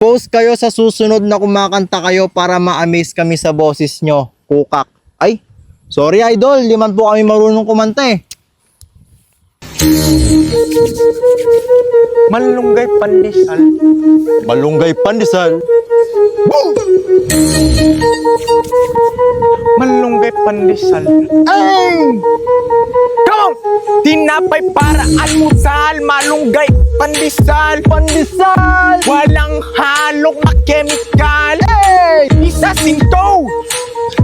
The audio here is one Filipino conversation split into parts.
Post kayo sa susunod na kumakanta kayo para ma-amaze kami sa boses nyo. Kukak. Ay, sorry idol, di man po kami marunong kumanta eh. Malunggay pandesal. Malunggay pandesal. Malunggay pandesal. Ay! Come on! Tinapay para almusal. Malunggay pandesal. Pandesal! Walang halong na chemical. Hey! Isa sinto.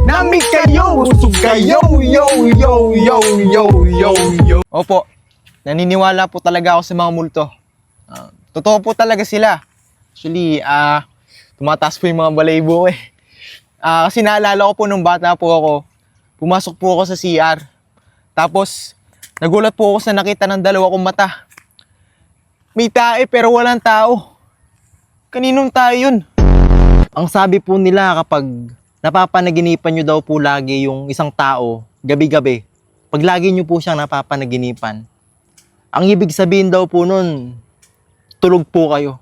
Nami kayo. Busog kayo. Yo, yo, yo, yo, yo, yo. Opo. Naniniwala po talaga ako sa mga multo. Totoo po talaga sila. Actually, tumataas po yung mga balaybo eh. Kasi naalala ko po nung bata po ako, pumasok po ako sa CR. Tapos, nagulat po ako sa nakita ng dalawa kong mata. May tae pero walang tao. Kaninong tae yun? Ang sabi po nila kapag napapanaginipan nyo daw po lagi yung isang tao, gabi-gabi, pag lagi nyo po siyang napapanaginipan, ang ibig sabihin daw po nun, tulog po kayo.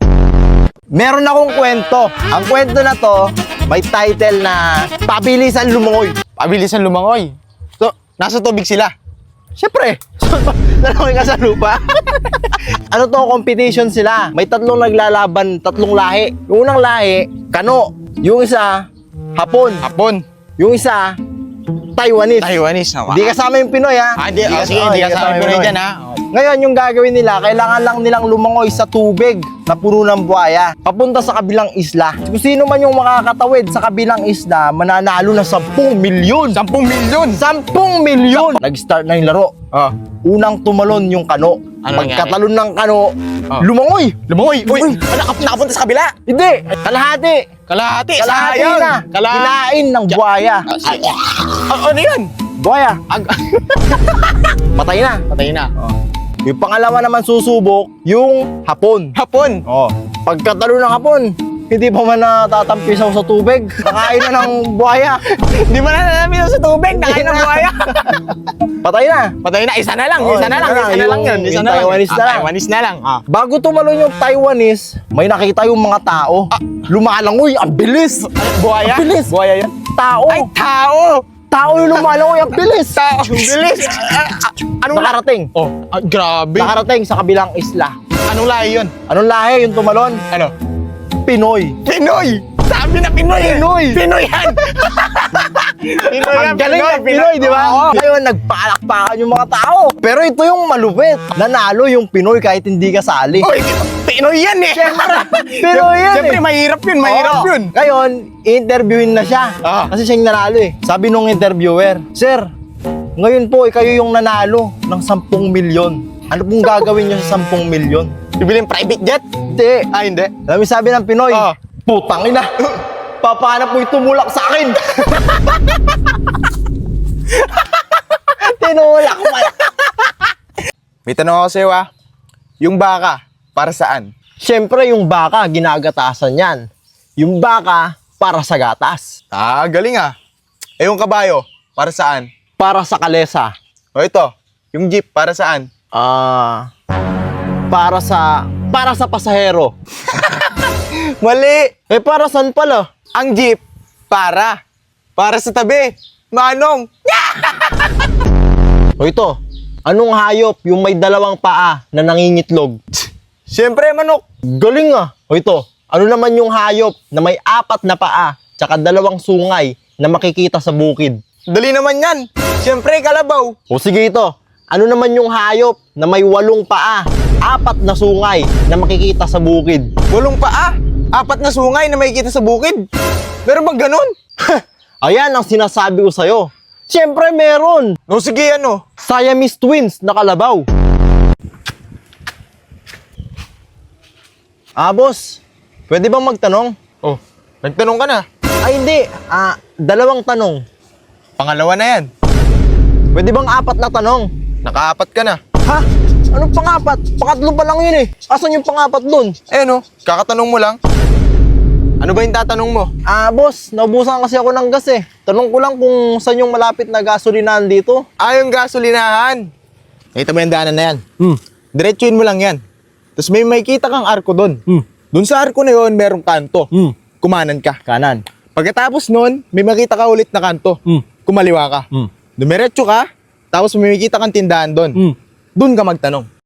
Meron akong kwento. Ang kwento na to, may title na Pabilisan Lumangoy. Pabilisan lumangoy. So, nasa tubig sila. Siyempre, nalangin ka sa lupa. Ano to, competition sila. May tatlong naglalaban, tatlong lahi. Yung unang lahi, Kano. Yung isa, Hapon. Hapon. Yung isa, Taiwanese. Taiwanese. Hindi kasama yung Pinoy ha. Hindi kasama yung Pinoy dyan ha. Ngayon, yung gagawin nila, kailangan lang nilang lumangoy sa tubig na puno ng buhaya papunta sa kabilang isla. Kung sino man yung makakatawid sa kabilang isla, mananalo na 10 milyon. 10 milyon! 10 milyon! Nag-start na yung laro. Unang tumalon yung Kano. Ano Pagkatalon ng Kano, lumangoy! Lumangoy! Uy! Nakapunta sa kabila! Hindi! Kalahati! Kalahati! Kalahati Sayang! na! Kinain ng buhaya. Ano yan? Buhaya! Patay na. Patay na. Yung pangalawa naman susubok, yung Hapon. Hapon! Pagkatalo ng Hapon, hindi pa man natatampisaw sa tubig. Nakain na ng buhaya. Hindi mo na namin sa tubig! Nakain ng buhaya! Patay na. Patay na! Isa na lang! Oo, Isa na lang! Isa na lang yun! Isa yung na lang! Taiwanese na lang. Taiwanese na lang! Bago tumalon yung Taiwanese, may nakita yung mga tao. Lumalangoy, ang bilis. Buhaya? Ang bilis. Buhaya yan? Tao. Ay, tao! Tao yung lumalangoy, ang bilis. Tao! Bilis! Anong Nakarating. grabe! Nakarating sa kabilang isla. Anong lahi yun? Anong lahi yung tumalon? Ano? Pinoy. Pinoy! Sabi na Pinoy! Pinoy! Pinoy yan! Pinoy yan! Ang galing ng Pinoy, di ba? Oo. Ngayon, nagpalakpakan yung mga tao. Pero ito yung malupit. Nanalo yung Pinoy kahit hindi kasali. Uy! Pinoy yan eh! Pinoy yan Siyempre, eh. mahirap yun! Mahirap Oo. yun! Ngayon, i-interviewin na siya. Kasi siya yung nanalo eh. Sabi nung interviewer, Sir, ngayon po, kayo yung nanalo ng 10 milyon. Ano pong gagawin nyo sa 10 milyon? Bibiling private jet? Hindi. Hindi. Alam mo sabi ng Pinoy, putang ina. Papahanap mo yung tumulak sa akin. Tinulak mo. May tanong ako sa'yo yung baka, para saan? Siyempre, yung baka, ginagatasan yan. Yung baka, para sa gatas. Galing Eh, yung kabayo, para saan? Para sa kalesa. O ito, yung jeep, para saan? Para sa pasahero. Mali! Para saan pala? Ang jeep, para sa tabi. Manong! O ito, anong hayop yung may dalawang paa na nangingitlog? Siyempre, manok! Galing O ito, ano naman yung hayop na may 4 na paa tsaka 2 sungay na makikita sa bukid? Dali naman yan! Siyempre, kalabaw! O sige ito, ano naman yung hayop na may 8 paa, 4 na sungay na makikita sa bukid? 8 paa, 4 na sungay na makikita sa bukid. Meron bang ganun? Ayan ang sinasabi ko sa'yo. Siyempre meron. O sige, ano? Siamese twins na kalabaw. Boss, pwede bang magtanong? Oh, nagtanong ka na. Ay hindi, 2 tanong. Pangalawa na yan. Pwede bang 4 na tanong? Naka-4 ka na. Ha? Anong pang-4? Pangatlo pa lang yun eh. Asan yung pang-4 dun? Kakatanong mo lang. Ano ba yung tatanong mo? Boss, naubusan kasi ako ng gas eh. Tanong ko lang kung saan yung malapit na gasolinahan dito. Yung gasolinahan. Nakita mo yung daanan na yan. Hmm. Diretsuin mo lang yan. Tapos may makikita kang arko doon. Doon sa arko na yon, merong kanto. Kumanan ka. Kanan. Pagkatapos nun, may makita ka ulit na kanto. Kumaliwa ka. Dumiretso ka, tapos may makita kang tindahan doon. Doon ka magtanong.